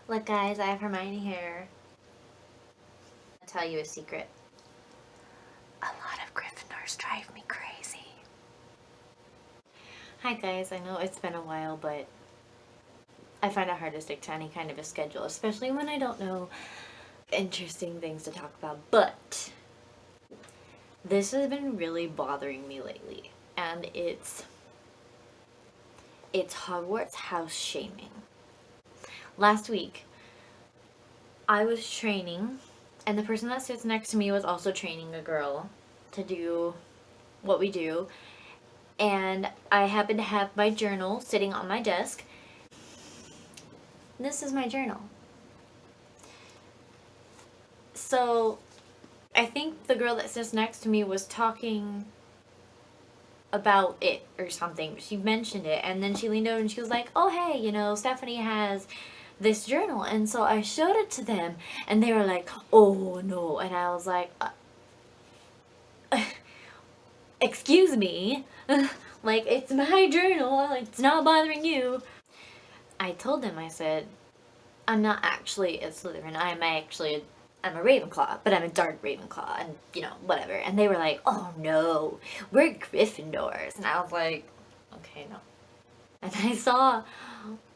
Look guys, I have Hermione here. I'll tell you a secret. A lot of Gryffindors drive me crazy. Hi guys, I know it's been a while, but I find it hard to stick to any kind of a schedule, especially when I don't know interesting things to talk about. But this has been really bothering me lately, and it's Hogwarts House Shaming. Last week, I was training, and the person that sits next to me was also training a girl to do what we do. And I happened to have my journal sitting on my desk. This is my journal. So I think the girl that sits next to me was talking about it or something. She mentioned it, and then she leaned over and she was like, oh hey, Stephanie has this journal. And so I showed it to them, and they were like, oh no. And I was like, excuse me, like, it's my journal, it's not bothering you. I told them, I said, I'm not actually a Slytherin, I'm a Ravenclaw, but I'm a dark Ravenclaw, and, whatever. And they were like, oh no, we're Gryffindors. And I was like, okay, no. And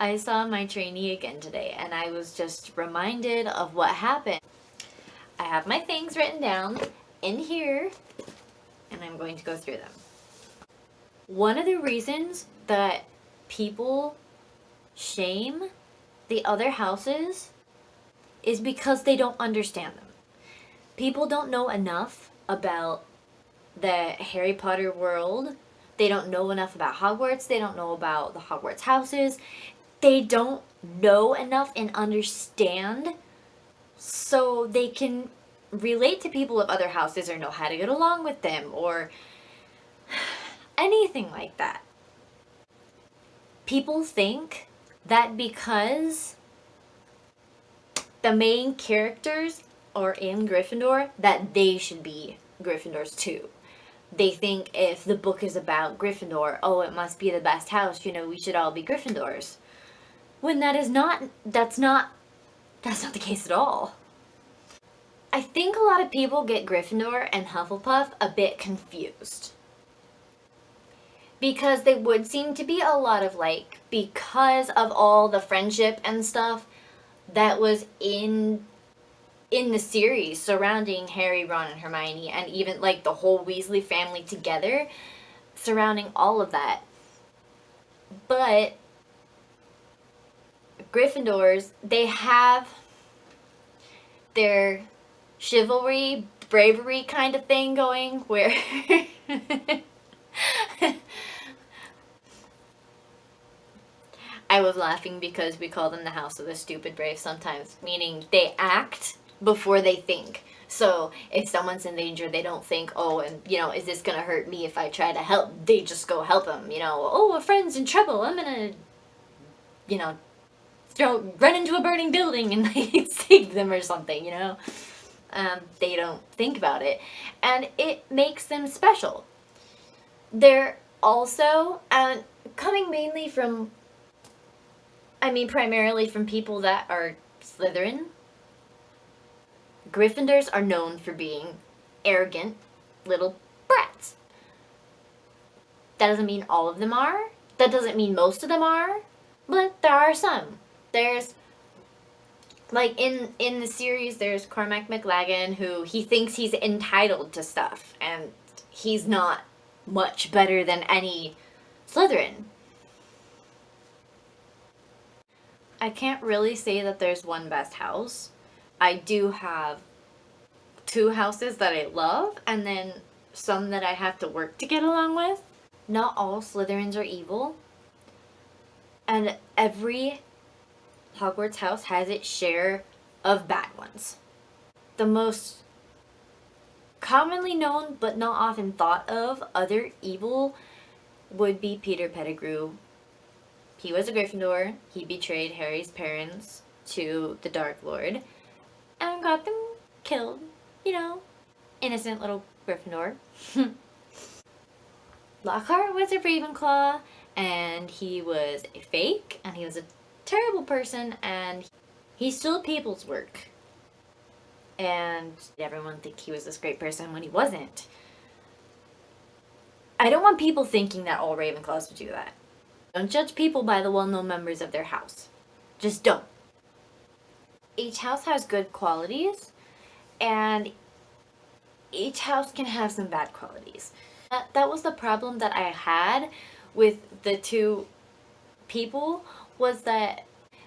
I saw my trainee again today, and I was just reminded of what happened. I have my things written down in here, and I'm going to go through them. One of the reasons that people shame the other houses is because they don't understand them. People don't know enough about the Harry Potter world. They don't know enough about Hogwarts. They don't know about the Hogwarts houses. They don't know enough and understand so they can relate to people of other houses or know how to get along with them or anything like that. People think that because the main characters are in Gryffindor, that they should be Gryffindors too. They think if the book is about Gryffindor, oh, it must be the best house, we should all be Gryffindors. When that's not the case at all. I think a lot of people get Gryffindor and Hufflepuff a bit confused. Because they would seem to be a lot of because of all the friendship and stuff that was in the series surrounding Harry, Ron, and Hermione, and even the whole Weasley family together, surrounding all of that. But Gryffindors, they have their chivalry, bravery kind of thing going, where I was laughing because we call them the House of the Stupid Brave sometimes, meaning they act before they think. So if someone's in danger, they don't think, oh, and, is this going to hurt me if I try to help? They just go help them, oh, a friend's in trouble, I'm going to, run into a burning building and save them or something, They don't think about it. And it makes them special. They're also, coming mainly from, primarily from people that are Slytherin, Gryffindors are known for being arrogant little brats. That doesn't mean all of them are. That doesn't mean most of them are. But there are some. There's, in the series, there's Cormac McLaggen, who he thinks he's entitled to stuff. And he's not much better than any Slytherin. I can't really say that there's one best house. I do have 2 houses that I love, and then some that I have to work to get along with. Not all Slytherins are evil, and every Hogwarts house has its share of bad ones. The most commonly known but not often thought of other evil would be Peter Pettigrew. He was a Gryffindor. He betrayed Harry's parents to the Dark Lord and got them killed. Innocent little Gryffindor. Lockhart was a Ravenclaw, and he was a fake, and he was a terrible person, and He stole people's work. And everyone think he was this great person when he wasn't. I don't want people thinking that all Ravenclaws would do that. Don't judge people by the well-known members of their house. Just don't. Each house has good qualities, and each house can have some bad qualities. That was the problem that I had with the two people, was that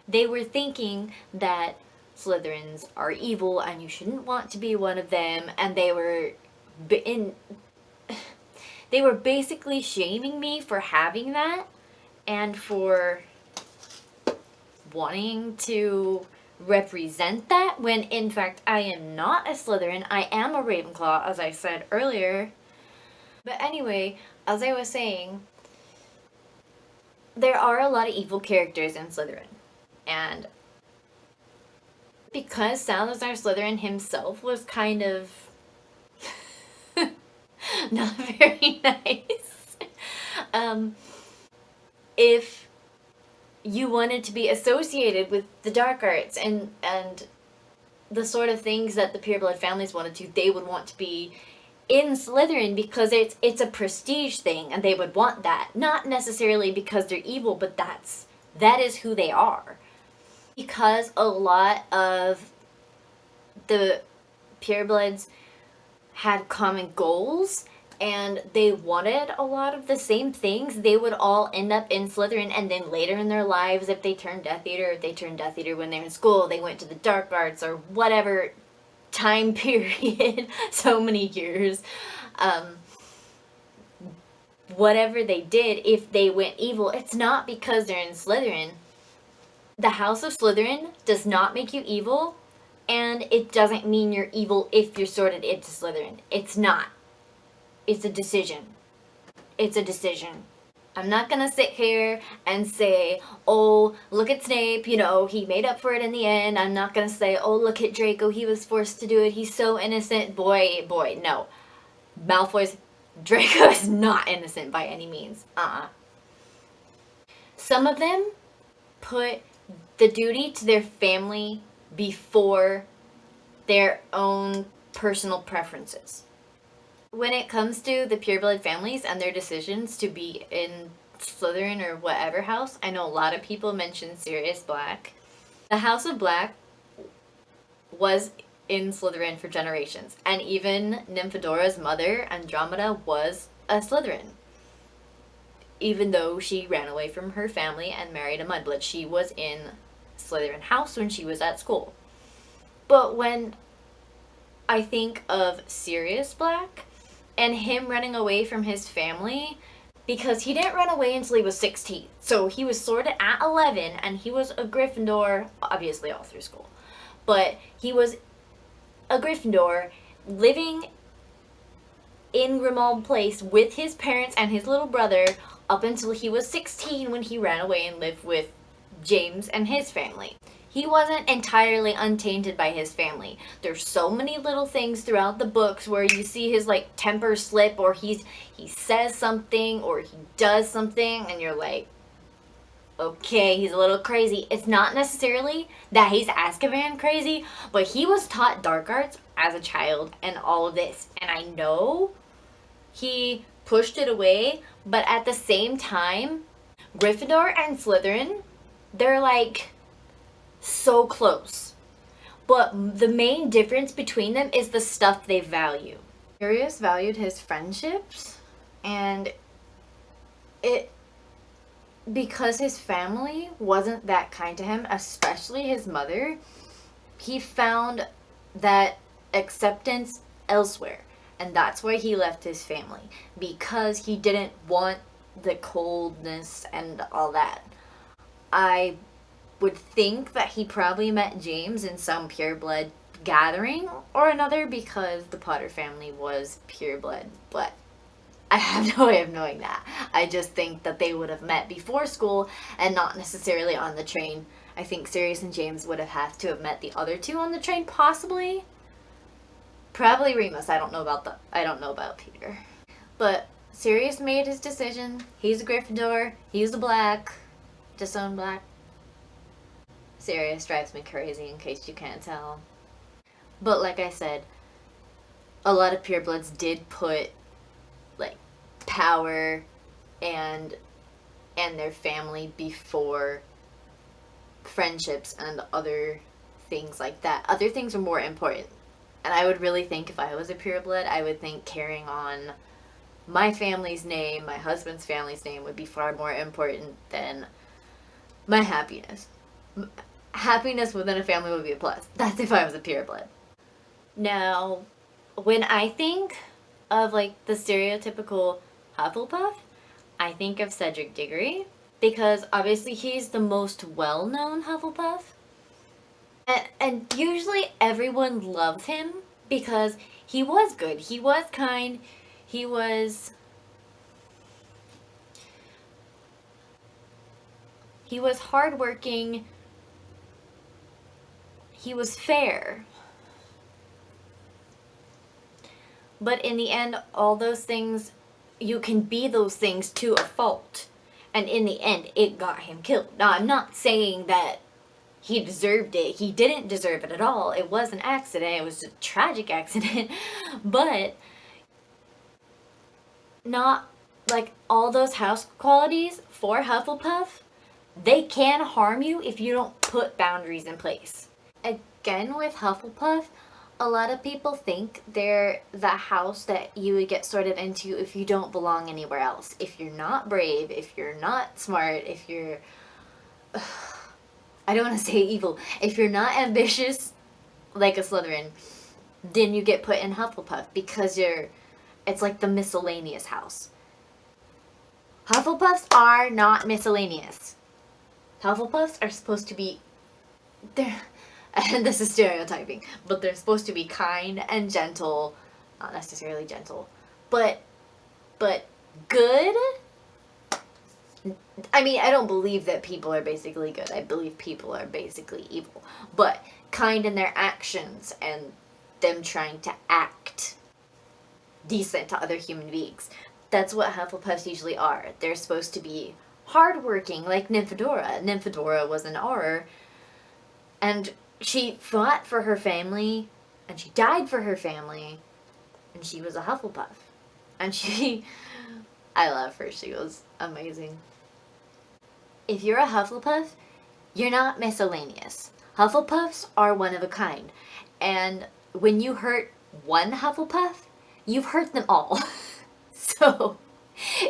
they were thinking that Slytherins are evil and you shouldn't want to be one of them, and they were basically shaming me for having that and for wanting to represent that, when in fact I am not a Slytherin. I am a Ravenclaw, as I said earlier. But anyway, as I was saying, there are a lot of evil characters in Slytherin. And because Salazar Slytherin himself was kind of not very nice, if you wanted to be associated with the dark arts and the sort of things that the pureblood families wanted to, they would want to be in Slytherin because it's a prestige thing, and they would want that. Not necessarily because they're evil, but that is who they are. Because a lot of the purebloods had common goals and they wanted a lot of the same things, they would all end up in Slytherin, and then later in their lives, if they turned Death Eater, if they turned Death Eater when they were in school, they went to the dark arts or whatever time period, so many years, whatever they did, if they went evil, it's not because they're in Slytherin. The House of Slytherin does not make you evil, and it doesn't mean you're evil if you're sorted into Slytherin. It's not. It's a decision. It's a decision. I'm not gonna sit here and say, oh, look at Snape, you know, he made up for it in the end. I'm not gonna say, oh, look at Draco, he was forced to do it, he's so innocent. Boy, no. Draco is not innocent by any means. Some of them put the duty to their family before their own personal preferences. When it comes to the pureblood families and their decisions to be in Slytherin or whatever house, I know a lot of people mention Sirius Black. The House of Black was in Slytherin for generations, and even Nymphadora's mother, Andromeda, was a Slytherin. Even though she ran away from her family and married a mudblood, she was in Slytherin house when she was at school. But when I think of Sirius Black and him running away from his family, because he didn't run away until he was 16. So he was sorted at 11, and he was a Gryffindor, obviously all through school. But he was a Gryffindor living in Grimmauld Place with his parents and his little brother up until he was 16, when he ran away and lived with James and his family. He wasn't entirely untainted by his family. There's so many little things throughout the books where you see his temper slip, or he says something or he does something and you're like, okay, he's a little crazy. It's not necessarily that he's Azkaban crazy, but he was taught dark arts as a child and all of this. And I know he pushed it away, but at the same time, Gryffindor and Slytherin, they're so close. But the main difference between them is the stuff they value. Sirius valued his friendships, and because his family wasn't that kind to him, especially his mother, he found that acceptance elsewhere. And that's why he left his family, because he didn't want the coldness and all that. I would think that he probably met James in some pureblood gathering or another, because the Potter family was pureblood, but I have no way of knowing that. I just think that they would have met before school and not necessarily on the train. I think Sirius and James would have had to have met the other two on the train, possibly. Probably Remus. I don't know about Peter. But Sirius made his decision. He's a Gryffindor. He's a Black. Disown Black. Sirius drives me crazy, in case you can't tell. But like I said, a lot of purebloods did put like power and their family before friendships and other things like that. Other things are more important. And I would really think if I was a pureblood, I would think carrying on my family's name, my husband's family's name would be far more important than my happiness. Happiness within a family would be a plus. That's if I was a pureblood. Now, when I think of like the stereotypical Hufflepuff, I think of Cedric Diggory, because obviously he's the most well-known Hufflepuff. And usually everyone loves him because he was good, he was kind, he was hardworking, he was fair. But in the end, all those things, you can be those things to a fault. And in the end, it got him killed. Now, I'm not saying that he deserved it. He didn't deserve it at all. It was an accident. It was a tragic accident. But not, like, all those house qualities for Hufflepuff, they can harm you if you don't put boundaries in place. Again, with Hufflepuff, a lot of people think they're the house that you would get sorted into if you don't belong anywhere else. If you're not brave, if you're not smart, if you're... I don't want to say evil. If you're not ambitious, like a Slytherin, then you get put in Hufflepuff because it's like the miscellaneous house. Hufflepuffs are not miscellaneous. Hufflepuffs are supposed to be... and this is stereotyping, but they're supposed to be kind and gentle. Not necessarily gentle, but good. I mean, I don't believe that people are basically good. I believe people are basically evil. But kind in their actions and them trying to act decent to other human beings. That's what Hufflepuffs usually are. They're supposed to be hardworking, like Nymphadora. Nymphadora was an Auror, and she fought for her family, and she died for her family, and she was a Hufflepuff. And I love her, she was amazing. If you're a Hufflepuff, you're not miscellaneous. Hufflepuffs are one of a kind. And when you hurt one Hufflepuff, you've hurt them all. So,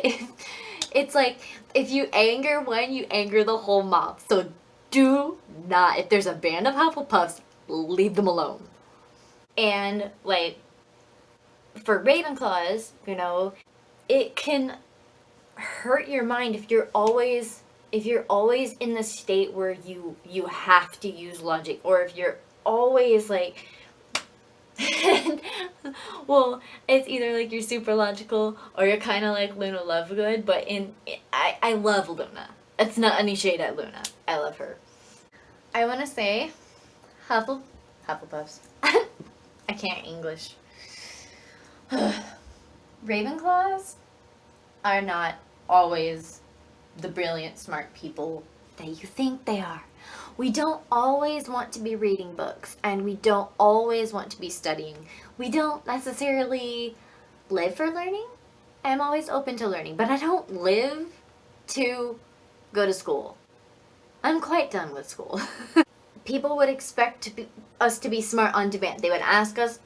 it's like, if you anger one, you anger the whole mob. So do not, if there's a band of Hufflepuffs, leave them alone. And, like, for Ravenclaws, it can hurt your mind if you're always in the state where you have to use logic, or if you're always like well, it's either like you're super logical or you're kind of like Luna Lovegood, but I love Luna. It's not any shade at Luna. I love her. I want to say Hufflepuffs. I can't English. Ravenclaws are not always the brilliant, smart people that you think they are. We don't always want to be reading books, and we don't always want to be studying. We don't necessarily live for learning. I'm always open to learning, but I don't live to go to school. I'm quite done with school. People would expect us to be smart on demand. They would ask us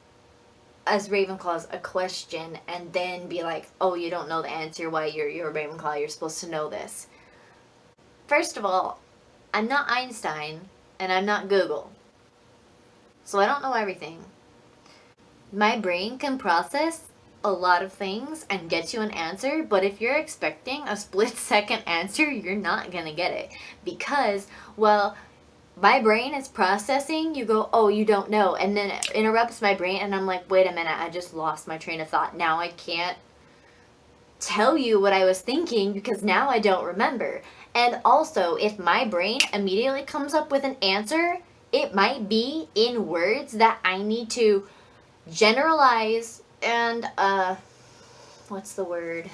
as Ravenclaws a question and then be like, oh, you don't know the answer, why you're a Ravenclaw, you're supposed to know this. First of all, I'm not Einstein and I'm not Google. So I don't know everything. My brain can process a lot of things and get you an answer, but if you're expecting a split-second answer, you're not gonna get it. Because, well, my brain is processing, you go, oh, you don't know, and then it interrupts my brain, and I'm like, wait a minute, I just lost my train of thought. Now I can't tell you what I was thinking because now I don't remember. And also, if my brain immediately comes up with an answer, it might be in words that I need to generalize and, what's the word?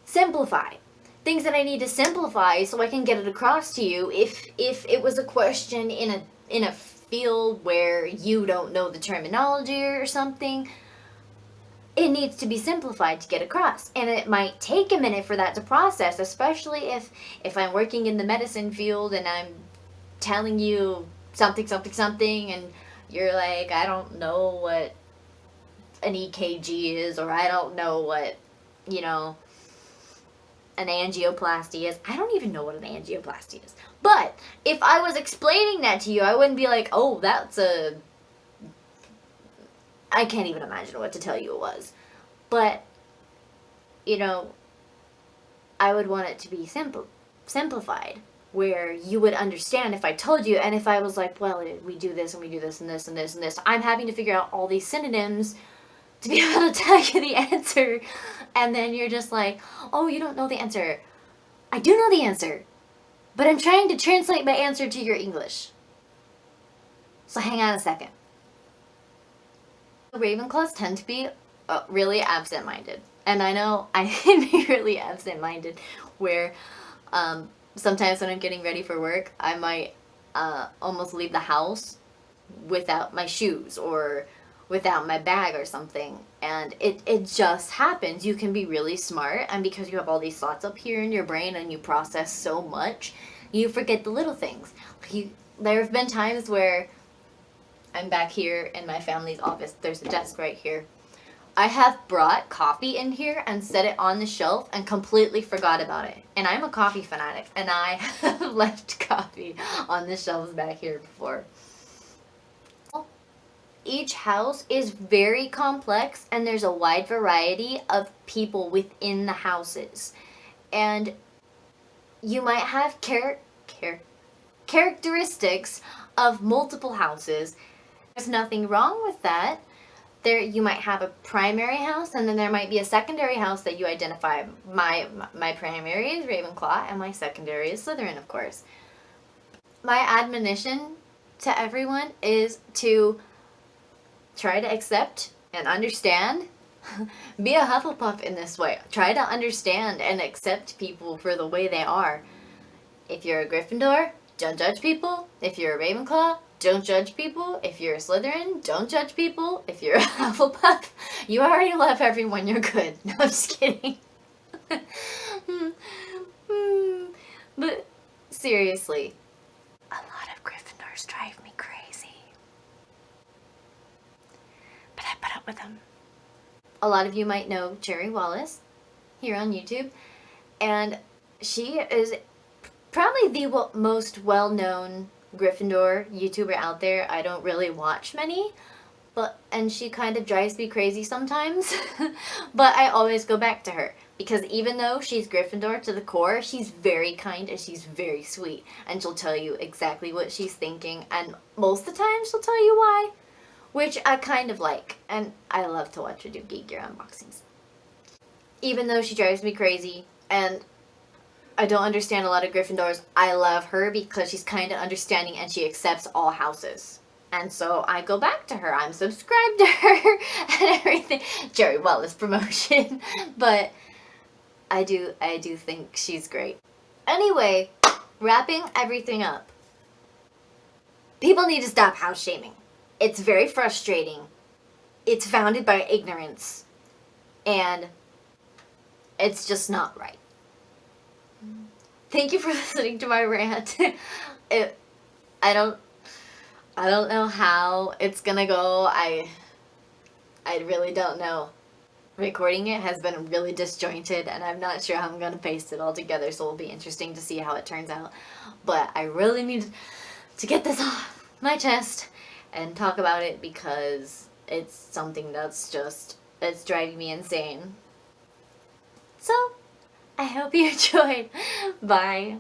Simplify. things that I need to simplify so I can get it across to you. If it was a question in a field where you don't know the terminology or something, it needs to be simplified to get across, and it might take a minute for that to process, especially if I'm working in the medicine field and I'm telling you something something something and you're like, I don't know what an EKG is, or I don't know what, you know, an angioplasty is. I don't even know what an angioplasty is. But if I was explaining that to you, I wouldn't be like, oh, that's a... I can't even imagine what to tell you it was. But, you know, I would want it to be simplified, where you would understand if I told you, and if I was like, well, we do this and we do this and this and this and this. I'm having to figure out all these synonyms to be able to tell you the answer, and then you're just like, oh, you don't know the answer. I do know the answer, but I'm trying to translate my answer to your English. So hang on a second. Ravenclaws tend to be really absent-minded, and I know I can be really absent-minded, where sometimes when I'm getting ready for work, I might almost leave the house without my shoes or without my bag or something, and it just happens. You can be really smart, and because you have all these thoughts up here in your brain and you process so much, you forget the little things. There have been times where I'm back here in my family's office. There's a desk right here. I have brought coffee in here and set it on the shelf and completely forgot about it. And I'm a coffee fanatic, and I have left coffee on the shelves back here before. Each house is very complex, and there's a wide variety of people within the houses. And you might have characteristics of multiple houses. There's nothing wrong with that. You might have a primary house, and then there might be a secondary house that you identify. My primary is Ravenclaw, and my secondary is Slytherin, of course. My admonition to everyone is to try to accept and understand. Be a Hufflepuff in this way. Try to understand and accept people for the way they are. If you're a Gryffindor, don't judge people. If you're a Ravenclaw, don't judge people. If you're a Slytherin, don't judge people. If you're a Hufflepuff, you already love everyone. You're good. No, I'm just kidding. But seriously, a lot of Gryffindors drive me crazy. But I put up with them. A lot of you might know Cherry Wallace here on YouTube, and she is probably the most well-known Gryffindor YouTuber out there. I don't really watch many, and she kind of drives me crazy sometimes. But I always go back to her, because even though she's Gryffindor to the core, she's very kind and she's very sweet, and she'll tell you exactly what she's thinking, and most of the time she'll tell you why, which I kind of like, and I love to watch her do Geek Gear unboxings. Even though she drives me crazy, and I don't understand a lot of Gryffindors, I love her because she's kind of understanding and she accepts all houses. And so I go back to her. I'm subscribed to her and everything. Jerry Wallace promotion. But I do think she's great. Anyway, wrapping everything up. People need to stop house shaming. It's very frustrating. It's founded by ignorance. And it's just not right. Thank you for listening to my rant. I don't know how it's gonna go. I really don't know. Recording it has been really disjointed, and I'm not sure how I'm gonna paste it all together, so it'll be interesting to see how it turns out. But I really need to get this off my chest and talk about it, because it's something that's it's driving me insane. So, I hope you enjoyed. Bye.